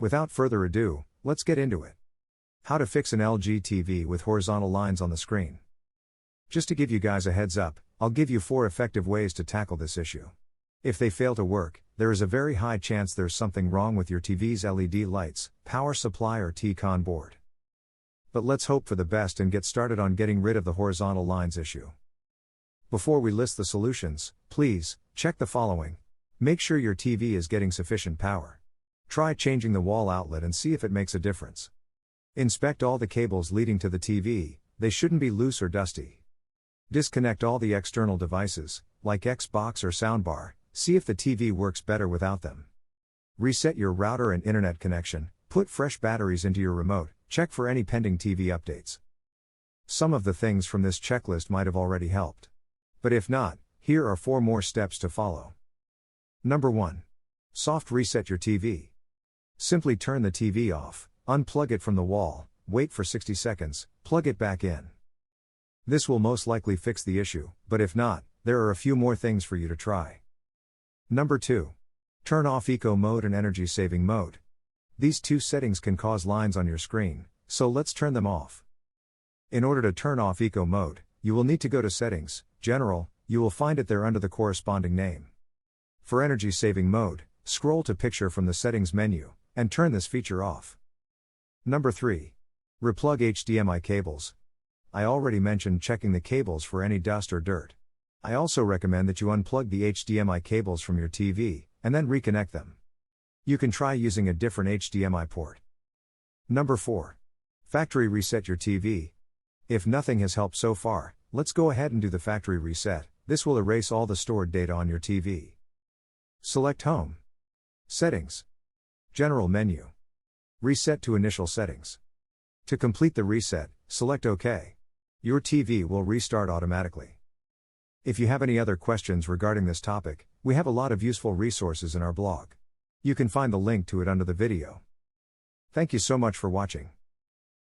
Without further ado, let's get into it. How to fix an LG TV with horizontal lines on the screen. Just to give you guys a heads up, I'll give you 4 effective ways to tackle this issue. If they fail to work, there is a very high chance there's something wrong with your TV's LED lights, power supply or T-Con board. But let's hope for the best and get started on getting rid of the horizontal lines issue. Before we list the solutions, please, check the following. Make sure your TV is getting sufficient power. Try changing the wall outlet and see if it makes a difference. Inspect all the cables leading to the TV, they shouldn't be loose or dusty. Disconnect all the external devices, like Xbox or soundbar, see if the TV works better without them. Reset your router and internet connection, put fresh batteries into your remote, check for any pending TV updates. Some of the things from this checklist might have already helped. But if not, here are 4 more steps to follow. Number 1. Soft reset your TV. Simply turn the TV off, unplug it from the wall, wait for 60 seconds, plug it back in. This will most likely fix the issue, but if not, there are a few more things for you to try. Number 2. Turn off Eco Mode and Energy Saving Mode. These 2 settings can cause lines on your screen, so let's turn them off. In order to turn off Eco Mode, you will need to go to Settings, General, you will find it there under the corresponding name. For Energy Saving Mode, scroll to Picture from the Settings menu, and turn this feature off. Number 3. Replug HDMI cables. I already mentioned checking the cables for any dust or dirt. I also recommend that you unplug the HDMI cables from your TV, and then reconnect them. You can try using a different HDMI port. Number 4. Factory reset your TV. If nothing has helped so far, let's go ahead and do the factory reset. This will erase all the stored data on your TV. Select Home. Settings. General menu. Reset to initial settings. To complete the reset, select OK. Your TV will restart automatically. If you have any other questions regarding this topic, we have a lot of useful resources in our blog. You can find the link to it under the video. Thank you so much for watching.